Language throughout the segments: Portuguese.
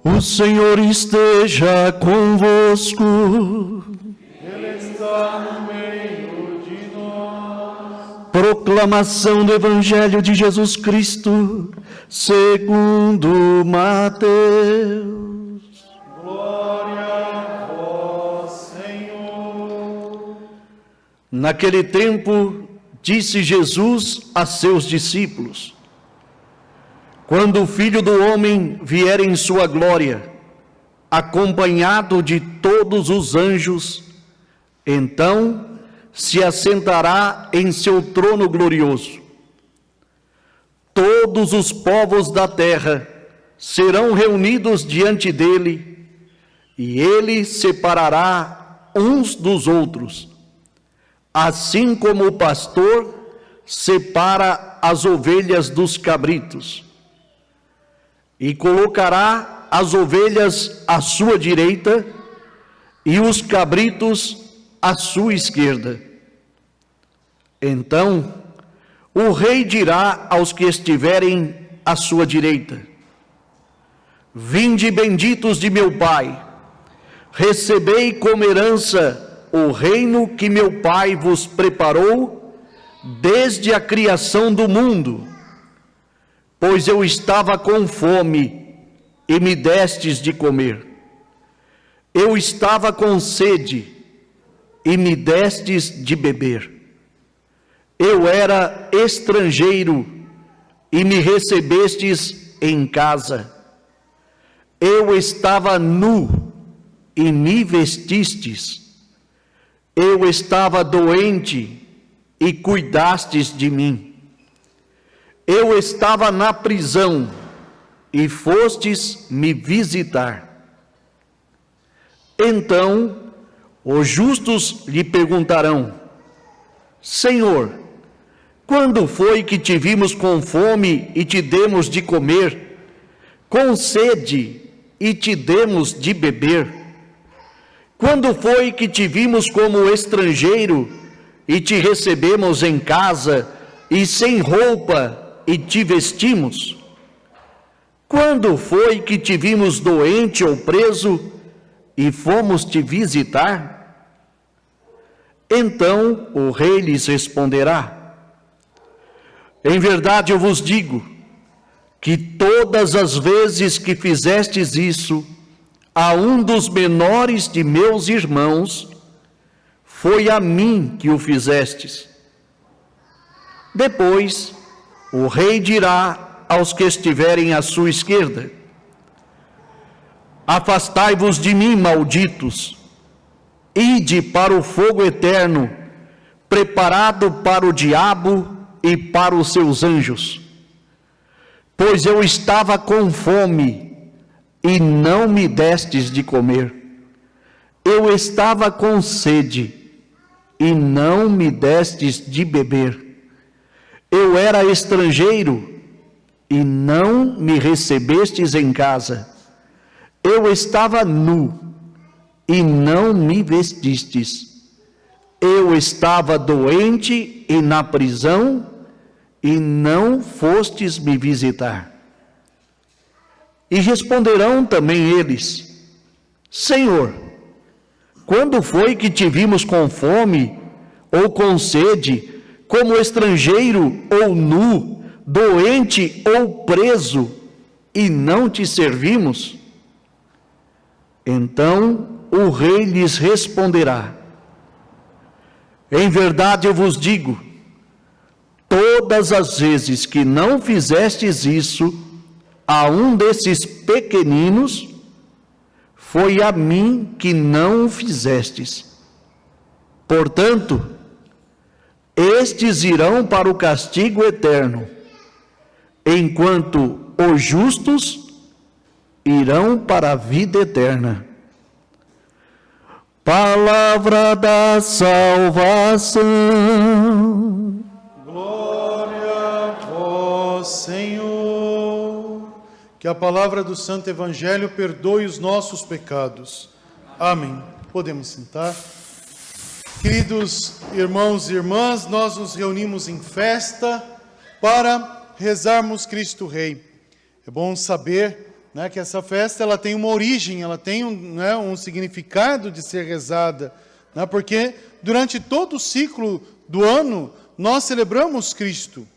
O Senhor esteja convosco. Ele está no meio de nós. Proclamação do Evangelho de Jesus Cristo, segundo Mateus. Glória a vós, Senhor. Naquele tempo, disse Jesus a seus discípulos: quando o Filho do Homem vier em sua glória, acompanhado de todos os anjos, então se assentará em seu trono glorioso. Todos os povos da terra serão reunidos diante dele, e ele separará uns dos outros, assim como o pastor separa as ovelhas dos cabritos. E colocará as ovelhas à sua direita e os cabritos à sua esquerda. Então o rei dirá aos que estiverem à sua direita: vinde benditos de meu Pai, recebei como herança o reino que meu Pai vos preparou desde a criação do mundo. Pois eu estava com fome e me destes de comer. Eu estava com sede e me destes de beber. Eu era estrangeiro e me recebestes em casa. Eu estava nu e me vestistes. Eu estava doente e cuidastes de mim. Eu estava na prisão e fostes me visitar. Então os justos lhe perguntarão: Senhor, quando foi que te vimos com fome e te demos de comer, com sede e te demos de beber? Quando foi que te vimos como estrangeiro e te recebemos em casa, e sem roupa e te vestimos? Quando foi que te vimos doente ou preso e fomos te visitar? Então o rei lhes responderá: em verdade eu vos digo, que todas as vezes que fizestes isso a um dos menores de meus irmãos, foi a mim que o fizestes. Depois o rei dirá aos que estiverem à sua esquerda: afastai-vos de mim, malditos, ide para o fogo eterno, preparado para o diabo e para os seus anjos. Pois eu estava com fome e não me destes de comer. Eu estava com sede e não me destes de beber. Eu era estrangeiro e não me recebestes em casa. Eu estava nu e não me vestistes. Eu estava doente e na prisão e não fostes me visitar. E responderão também eles: Senhor, quando foi que te vimos com fome ou com sede, como estrangeiro ou nu, doente ou preso, e não te servimos? Então o rei lhes responderá: em verdade eu vos digo, todas as vezes que não fizestes isso a um desses pequeninos, foi a mim que não o fizestes. Portanto, estes irão para o castigo eterno, enquanto os justos irão para a vida eterna. Palavra da salvação. Glória a vós, Senhor. Que a palavra do Santo Evangelho perdoe os nossos pecados. Amém. Podemos sentar. Queridos irmãos e irmãs, nós nos reunimos em festa para rezarmos Cristo Rei. É bom saber né, que essa festa ela tem uma origem, ela tem um significado de ser rezada, né, porque durante todo o ciclo do ano nós celebramos Cristo,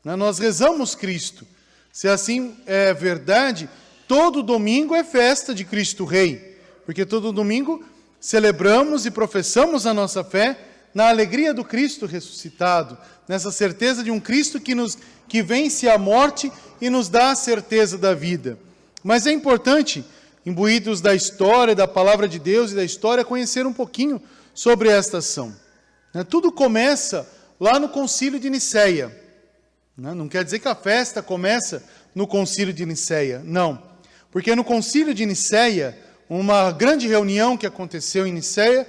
né, nós rezamos Cristo. Se assim é verdade, todo domingo é festa de Cristo Rei, porque todo domingo celebramos e professamos a nossa fé na alegria do Cristo ressuscitado, nessa certeza de um Cristo que vence a morte e nos dá a certeza da vida. Mas é importante, imbuídos da história, da palavra de Deus e da história, conhecer um pouquinho sobre esta ação. Tudo começa lá no Concílio de Nicéia. Não quer dizer que a festa começa no Concílio de Nicéia, não. Porque no Concílio de Nicéia, uma grande reunião que aconteceu em Nicéia,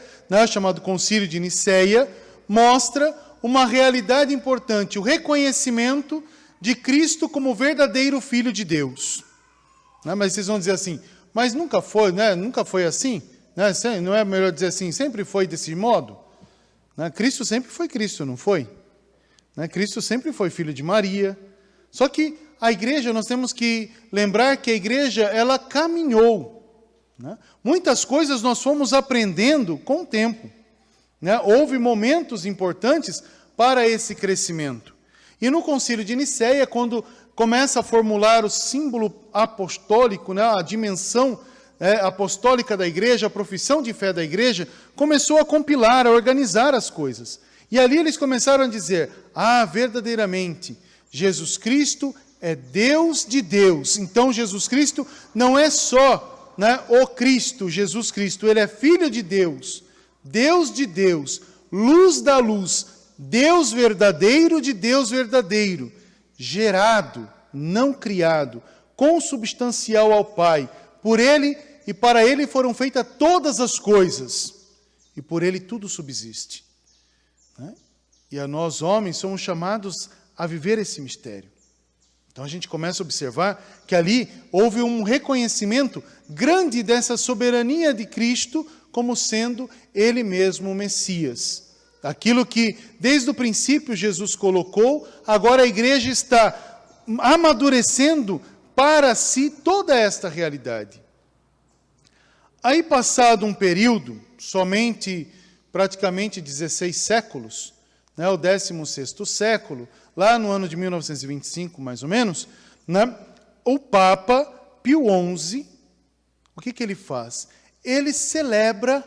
chamado Concílio de Nicéia, mostra uma realidade importante, o reconhecimento de Cristo como verdadeiro Filho de Deus. Mas vocês vão dizer assim, mas nunca foi, nunca foi assim? Não é melhor dizer assim, sempre foi desse modo? Cristo sempre foi Cristo, não foi? Cristo sempre foi filho de Maria. Só que a igreja, nós temos que lembrar que a igreja, ela caminhou. Muitas coisas nós fomos aprendendo com o tempo. Houve momentos importantes para esse crescimento. E no Concílio de Nicéia, quando começa a formular o símbolo apostólico, a dimensão apostólica da igreja, a profissão de fé da igreja, começou a compilar, a organizar as coisas. E ali eles começaram a dizer, verdadeiramente, Jesus Cristo é Deus de Deus. Então Jesus Cristo não é só o Cristo, Jesus Cristo, ele é Filho de Deus, Deus de Deus, luz da luz, Deus verdadeiro de Deus verdadeiro, gerado, não criado, consubstancial ao Pai. Por ele e para ele foram feitas todas as coisas, e por ele tudo subsiste. E a nós, homens, somos chamados a viver esse mistério. Então a gente começa a observar que ali houve um reconhecimento grande dessa soberania de Cristo como sendo Ele mesmo o Messias. Aquilo que desde o princípio Jesus colocou, agora a igreja está amadurecendo para si toda esta realidade. Aí passado um período, praticamente 16 séculos, o 16º século, lá no ano de 1925, mais ou menos, o Papa Pio XI, o que ele faz? Ele celebra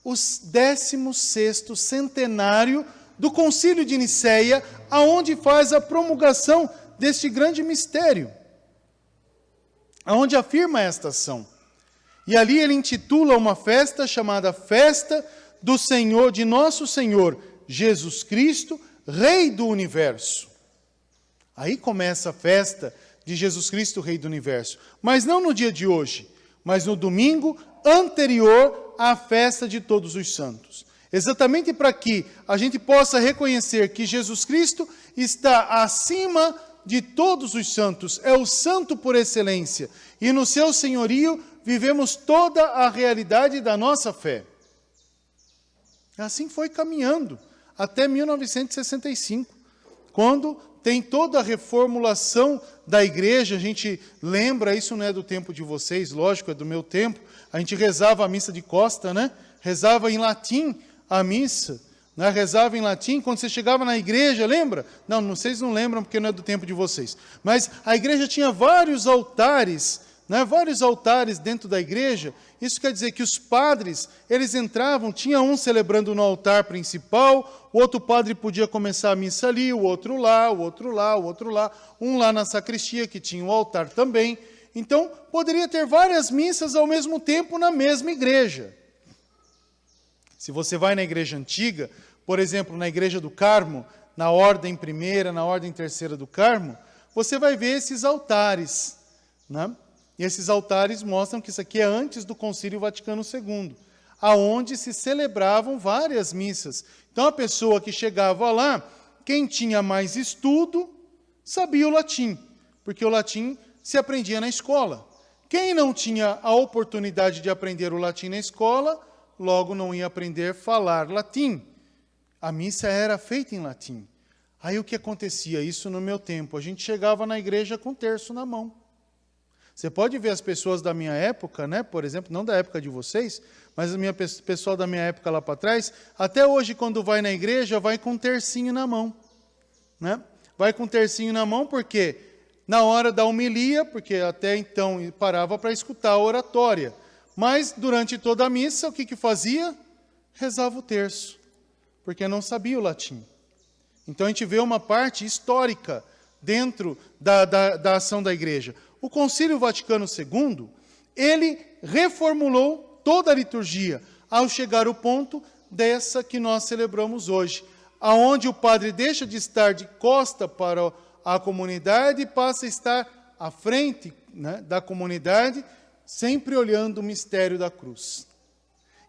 o 16º centenário do Concílio de Nicéia, aonde faz a promulgação deste grande mistério, aonde afirma esta ação. E ali ele intitula uma festa chamada Festa do Senhor, de Nosso Senhor Jesus Cristo, Rei do Universo. Aí começa a festa de Jesus Cristo, Rei do Universo. Mas não no dia de hoje, mas no domingo anterior à festa de Todos os Santos. Exatamente para que a gente possa reconhecer que Jesus Cristo está acima de todos os santos, é o santo por excelência. E no seu senhorio vivemos toda a realidade da nossa fé. Assim foi caminhando até 1965, quando tem toda a reformulação da igreja. A gente lembra, isso não é do tempo de vocês, lógico, é do meu tempo, a gente rezava a missa de costa, rezava em latim a missa, rezava em latim, quando você chegava na igreja, lembra? Não, vocês não lembram porque não é do tempo de vocês, mas a igreja tinha vários altares, vários altares dentro da igreja. Isso quer dizer que os padres, eles entravam, tinha um celebrando no altar principal, o outro padre podia começar a missa ali, o outro lá, o outro lá, o outro lá, um lá na sacristia que tinha o altar também. Então, poderia ter várias missas ao mesmo tempo na mesma igreja. Se você vai na igreja antiga, por exemplo, na igreja do Carmo, na ordem primeira, na ordem terceira do Carmo, você vai ver esses altares, E esses altares mostram que isso aqui é antes do Concílio Vaticano II, aonde se celebravam várias missas. Então, a pessoa que chegava lá, quem tinha mais estudo, sabia o latim, porque o latim se aprendia na escola. Quem não tinha a oportunidade de aprender o latim na escola, logo não ia aprender a falar latim. A missa era feita em latim. Aí o que acontecia? Isso no meu tempo. A gente chegava na igreja com o terço na mão. Você pode ver as pessoas da minha época, né? Por exemplo, não da época de vocês, mas o pessoal da minha época lá para trás, até hoje, quando vai na igreja, vai com um tercinho na mão. Né? Vai com um tercinho na mão, porque na hora da homilia, porque até então parava para escutar a oratória. Mas durante toda a missa, o que fazia? Rezava o terço, porque não sabia o latim. Então a gente vê uma parte histórica dentro da ação da igreja. O Concílio Vaticano II, ele reformulou toda a liturgia, ao chegar ao ponto dessa que nós celebramos hoje, aonde o padre deixa de estar de costa para a comunidade e passa a estar à frente, né, da comunidade, sempre olhando o mistério da cruz.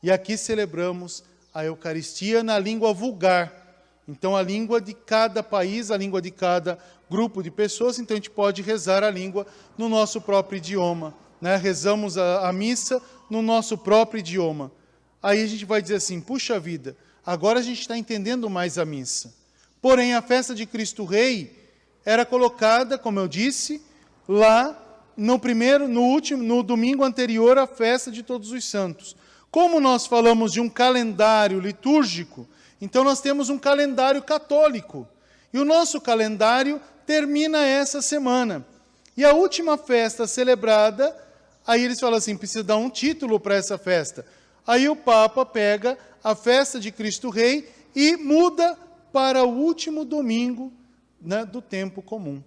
E aqui celebramos a Eucaristia na língua vulgar. Então, a língua de cada país, a língua de cada grupo de pessoas, então a gente pode rezar a língua no nosso próprio idioma. Né? Rezamos a missa no nosso próprio idioma. Aí a gente vai dizer assim, puxa vida, agora a gente está entendendo mais a missa. Porém, a festa de Cristo Rei era colocada, como eu disse, lá no domingo anterior à festa de Todos os Santos. Como nós falamos de um calendário litúrgico, então nós temos um calendário católico. E o nosso calendário termina essa semana. E a última festa celebrada, aí eles falam assim, precisa dar um título para essa festa. Aí o Papa pega a festa de Cristo Rei e muda para o último domingo, né, do tempo comum.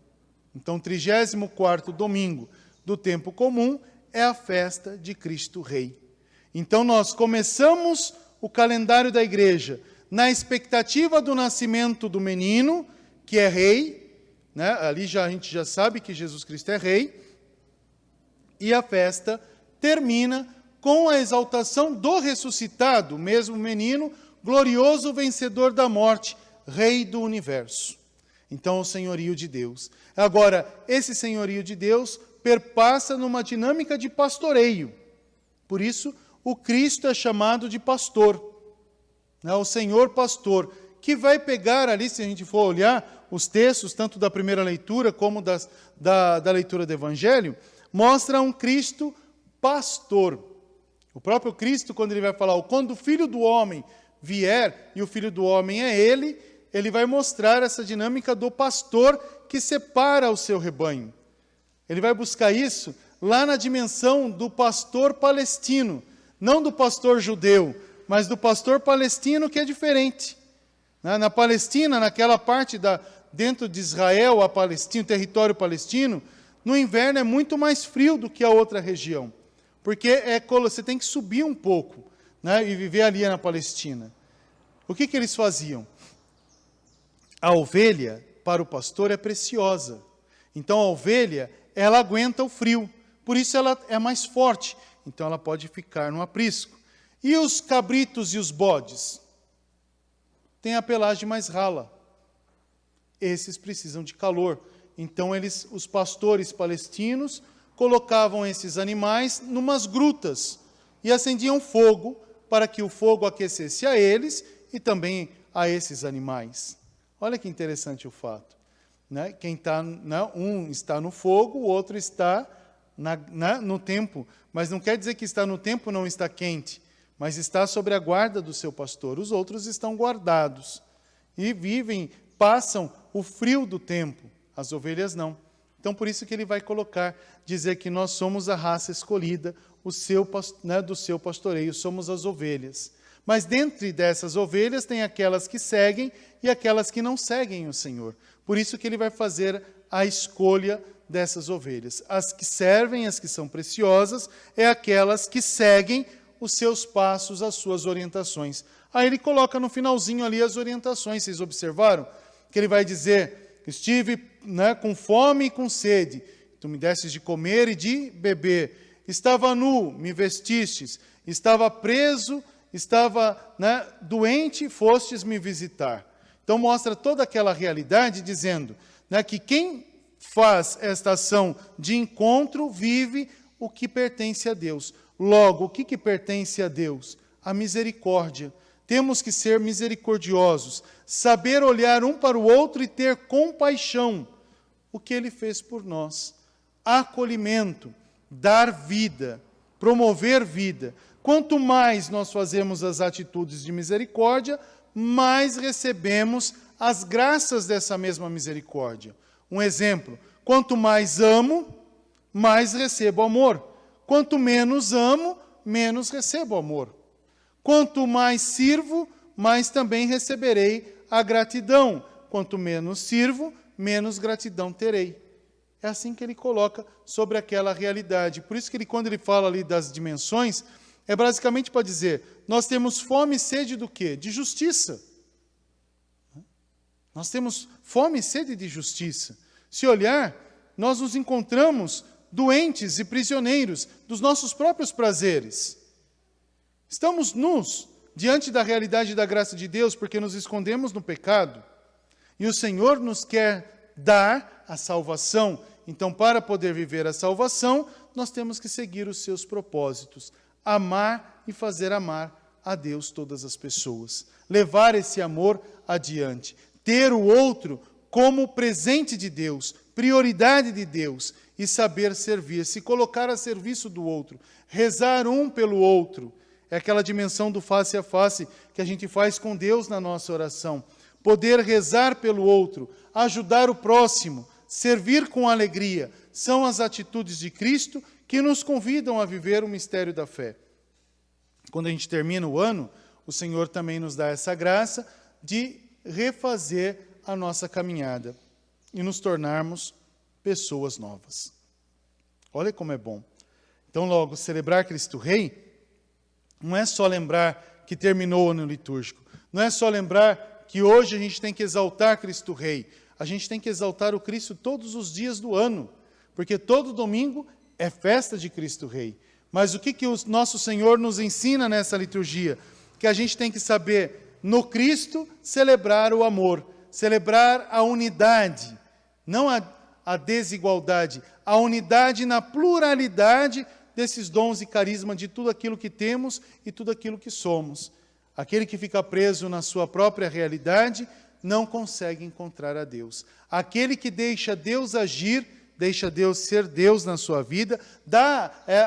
Então, 34º domingo do tempo comum é a festa de Cristo Rei. Então, nós começamos o calendário da igreja na expectativa do nascimento do menino, que é rei, né? Ali a gente já sabe que Jesus Cristo é rei, e a festa termina com a exaltação do ressuscitado, mesmo menino, glorioso vencedor da morte, rei do universo. Então, o senhorio de Deus. Agora, esse senhorio de Deus perpassa numa dinâmica de pastoreio. Por isso, o Cristo é chamado de pastor. Né? O Senhor pastor, que vai pegar ali, se a gente for olhar os textos, tanto da primeira leitura como da leitura do Evangelho, mostra um Cristo pastor. O próprio Cristo, quando ele vai falar, quando o Filho do Homem vier, e o Filho do Homem é ele vai mostrar essa dinâmica do pastor que separa o seu rebanho. Ele vai buscar isso lá na dimensão do pastor palestino, não do pastor judeu, mas do pastor palestino, que é diferente. Na Palestina, naquela parte dentro de Israel, a Palestina, o território palestino, no inverno é muito mais frio do que a outra região, porque você tem que subir um pouco, né, e viver ali na Palestina. O que eles faziam? A ovelha, para o pastor, é preciosa. Então, a ovelha, ela aguenta o frio. Por isso, ela é mais forte. Então, ela pode ficar no aprisco. E os cabritos e os bodes? Têm a pelagem mais rala. Esses precisam de calor. Então, os pastores palestinos colocavam esses animais numas grutas e acendiam fogo para que o fogo aquecesse a eles e também a esses animais. Olha que interessante o fato. Né? Quem está, né? Um está no fogo, o outro está no tempo. Mas não quer dizer que está no tempo não está quente, mas está sobre a guarda do seu pastor. Os outros estão guardados e passam o frio do tempo. As ovelhas não. Então, por isso que ele vai dizer que nós somos a raça escolhida, do seu pastoreio, somos as ovelhas. Mas dentre dessas ovelhas tem aquelas que seguem e aquelas que não seguem o Senhor. Por isso que ele vai fazer a escolha dessas ovelhas. As que servem, as que são preciosas, é aquelas que seguem os seus passos, as suas orientações. Aí ele coloca no finalzinho ali as orientações. Vocês observaram? Que ele vai dizer, estive, né, com fome e com sede, tu me destes de comer e de beber. Estava nu, me vestistes. Estava preso, estava, né, doente, fostes me visitar. Então mostra toda aquela realidade dizendo, né, que quem faz esta ação de encontro vive o que pertence a Deus. Logo, o que pertence a Deus? A misericórdia. Temos que ser misericordiosos, saber olhar um para o outro e ter compaixão. O que ele fez por nós. Acolhimento. dar vida, promover vida. Quanto mais nós fazemos as atitudes de misericórdia, mais recebemos as graças dessa mesma misericórdia. Um exemplo: quanto mais amo, mais recebo amor. Quanto menos amo, menos recebo amor. Quanto mais sirvo, mais também receberei a gratidão. Quanto menos sirvo, menos gratidão terei. É assim que ele coloca sobre aquela realidade. Por isso que quando ele fala ali das dimensões, é basicamente para dizer, nós temos fome e sede do quê? De justiça. Nós temos fome e sede de justiça. Se olhar, nós nos encontramos doentes e prisioneiros dos nossos próprios prazeres. Estamos nus diante da realidade da graça de Deus porque nos escondemos no pecado. E o Senhor nos quer dar a salvação. Então, para poder viver a salvação, nós temos que seguir os seus propósitos. Amar e fazer amar a Deus todas as pessoas. Levar esse amor adiante. Ter o outro como presente de Deus, prioridade de Deus. E saber servir, se colocar a serviço do outro. Rezar um pelo outro. É aquela dimensão do face a face que a gente faz com Deus na nossa oração. Poder rezar pelo outro, ajudar o próximo, servir com alegria, são as atitudes de Cristo que nos convidam a viver o mistério da fé. Quando a gente termina o ano, o Senhor também nos dá essa graça de refazer a nossa caminhada e nos tornarmos pessoas novas. Olha como é bom. Então, logo, celebrar Cristo Rei não é só lembrar que terminou o ano litúrgico, não é só lembrar que hoje a gente tem que exaltar Cristo Rei. A gente tem que exaltar o Cristo todos os dias do ano, porque todo domingo é festa de Cristo Rei. Mas o que o nosso Senhor nos ensina nessa liturgia? Que a gente tem que saber, no Cristo, celebrar o amor, celebrar a unidade, não a desigualdade, a unidade na pluralidade desses dons e carisma de tudo aquilo que temos e tudo aquilo que somos. Aquele que fica preso na sua própria realidade não consegue encontrar a Deus. Aquele que deixa Deus agir, deixa Deus ser Deus na sua vida,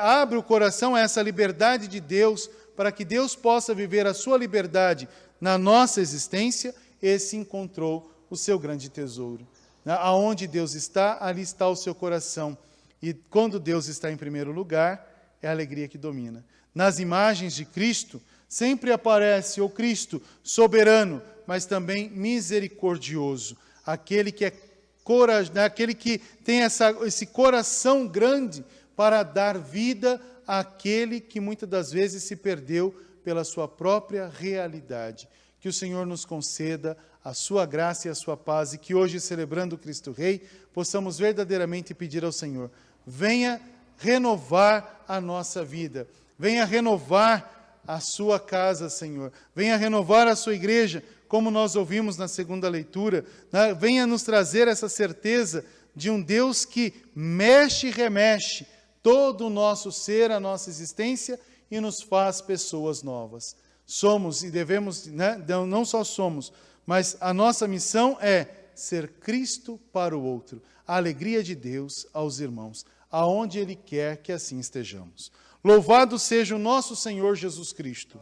abre o coração a essa liberdade de Deus, para que Deus possa viver a sua liberdade na nossa existência, esse encontrou o seu grande tesouro. Aonde Deus está, ali está o seu coração. E quando Deus está em primeiro lugar, é a alegria que domina. Nas imagens de Cristo, sempre aparece o Cristo soberano, mas também misericordioso. Aquele que aquele que tem esse coração grande para dar vida àquele que muitas das vezes se perdeu pela sua própria realidade. Que o Senhor nos conceda a sua graça e a sua paz, e que hoje, celebrando o Cristo Rei, possamos verdadeiramente pedir ao Senhor: venha renovar a nossa vida, venha renovar a sua casa, Senhor, venha renovar a sua igreja, como nós ouvimos na segunda leitura, venha nos trazer essa certeza de um Deus que mexe e remexe todo o nosso ser, a nossa existência, e nos faz pessoas novas. Somos e devemos, não só somos, mas a nossa missão é ser Cristo para o outro, a alegria de Deus aos irmãos, aonde Ele quer que assim estejamos. Louvado seja o nosso Senhor Jesus Cristo.